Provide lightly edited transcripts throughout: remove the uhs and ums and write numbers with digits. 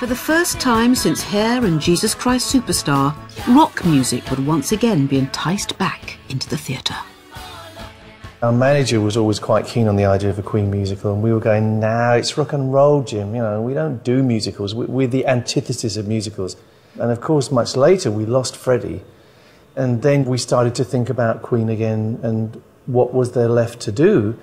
For the first time since Hair and Jesus Christ Superstar, rock music would once again be enticed back into the theatre. Our manager was always quite keen on the idea of a Queen musical, and we were going, no, it's rock and roll, Jim, you know, we don't do musicals, we're the antithesis of musicals. And of course, much later, we lost Freddie, and then we started to think about Queen again and what was there left to do.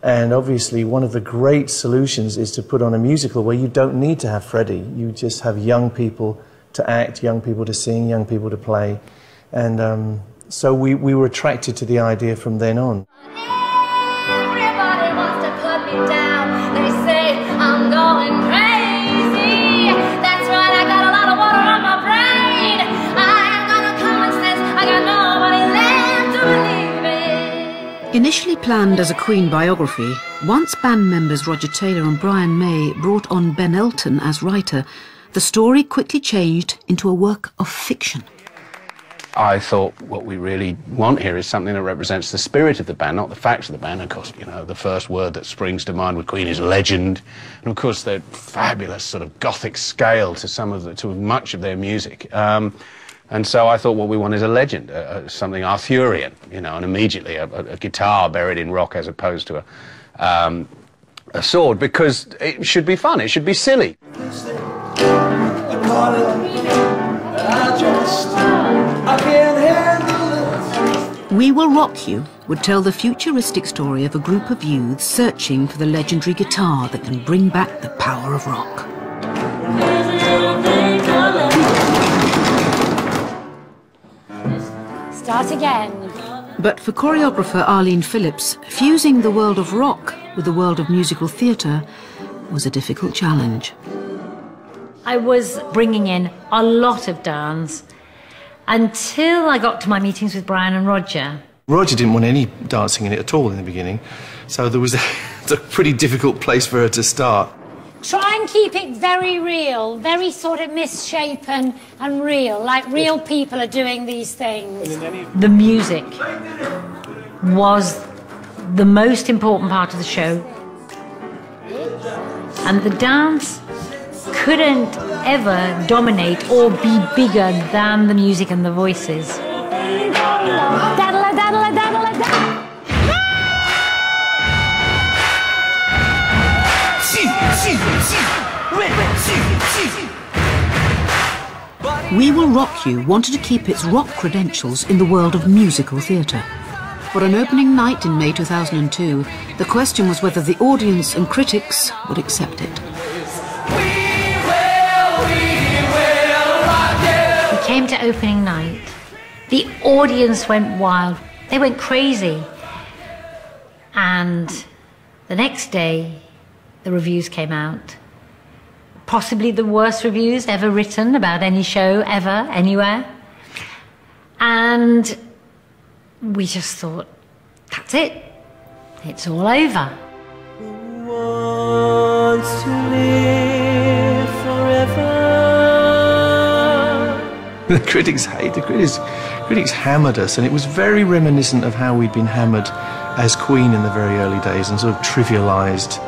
And obviously, one of the great solutions is to put on a musical where you don't need to have Freddie, you just have young people to act, young people to sing, young people to play. And so we were attracted to the idea from then on. Everybody wants to put me down. They say I'm going crazy. That's right, I got a lot of water on my brain. I ain't got no common sense. I got nobody left to believe it. Initially planned as a Queen biography, once band members Roger Taylor and Brian May brought on Ben Elton as writer, the story quickly changed into a work of fiction. I thought what we really want here is something that represents the spirit of the band, not the facts of the band. Of course, you know, the first word that springs to mind with Queen is legend. And of course, their fabulous sort of gothic scale to much of their music. And so I thought what we want is a legend, something Arthurian, you know, and immediately a guitar buried in rock as opposed to a sword, because it should be fun, it should be silly. We Will Rock You would tell the futuristic story of a group of youths searching for the legendary guitar that can bring back the power of rock. Start again. But for choreographer Arlene Phillips, fusing the world of rock with the world of musical theatre was a difficult challenge. I was bringing in a lot of dance until I got to my meetings with Brian and Roger. Roger didn't want any dancing in it at all in the beginning, so there was a pretty difficult place for her to start. Try and keep it very real, very sort of misshapen and real, like real people are doing these things. The music was the most important part of the show, and the dance couldn't ever dominate or be bigger than the music and the voices. Daddle-a, daddle-a, daddle-a, daddle. We Will Rock You wanted to keep its rock credentials in the world of musical theatre. For an opening night in May 2002, the question was whether the audience and critics would accept it. We came to opening night. The audience went wild. They went crazy. And the next day, the reviews came out. Possibly the worst reviews ever written about any show, ever, anywhere. And we just thought, that's it. It's all over. Who wants to live forever? The critics critics hammered us, and it was very reminiscent of how we'd been hammered as Queen in the very early days and sort of trivialised.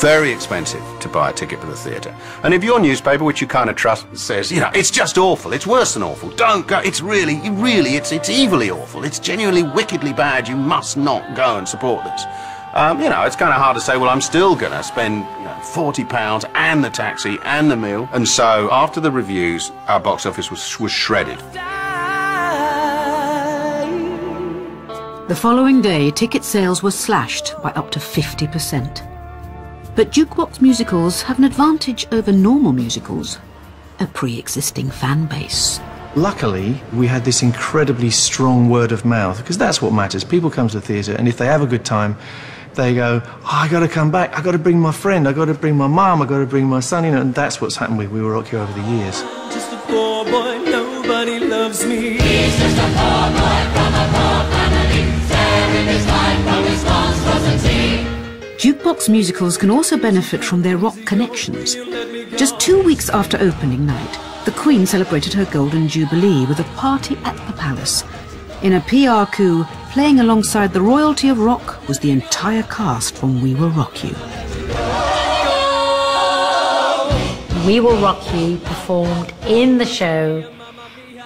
Very expensive to buy a ticket for the theatre. And if your newspaper, which you kind of trust, says, you know, it's just awful, it's worse than awful, don't go, it's really, it's evilly awful, it's genuinely wickedly bad, you must not go and support this. You know, it's kind of hard to say, well, I'm still going to spend, you know, £40 and the taxi and the meal. And so after the reviews, our box office was shredded. The following day, ticket sales were slashed by up to 50%. But jukebox musicals have an advantage over normal musicals: a pre-existing fan base. Luckily, we had this incredibly strong word of mouth, because that's what matters. People come to the theatre, and if they have a good time, they go, oh, I got to come back, I got to bring my friend, I got to bring my mum, I got to bring my son, you know, and that's what's happened with We Will Rock You over the years. Just a poor boy, nobody loves me. He's just a poor boy from a poor family, sharing his life from his monstrosity. Jukebox musicals can also benefit from their rock connections. Just 2 weeks after opening night, the Queen celebrated her Golden Jubilee with a party at the Palace. In a PR coup, playing alongside the royalty of rock was the entire cast from We Will Rock You. We Will Rock You performed in the show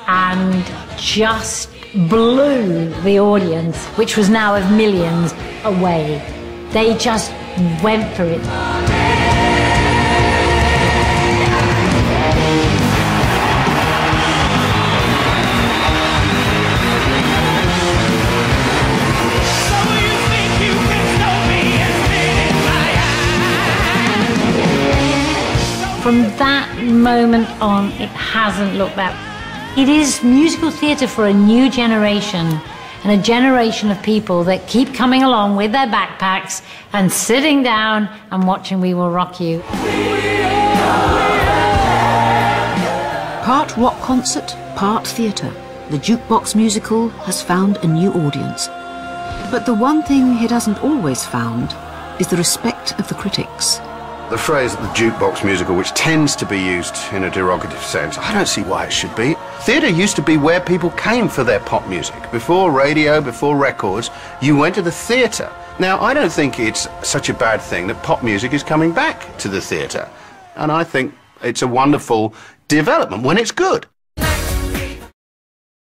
and just blew the audience, which was now of millions, away. They just went for it. From that moment on, it hasn't looked back. It is musical theatre for a new generation, and a generation of people that keep coming along with their backpacks and sitting down and watching We Will Rock You. Part rock concert, part theatre, the Jukebox musical has found a new audience. But the one thing it hasn't always found is the respect of the critics. The phrase the jukebox musical, which tends to be used in a derogative sense, I don't see why it should be. Theatre used to be where people came for their pop music. Before radio, before records, you went to the theatre. Now, I don't think it's such a bad thing that pop music is coming back to the theatre. And I think it's a wonderful development when it's good.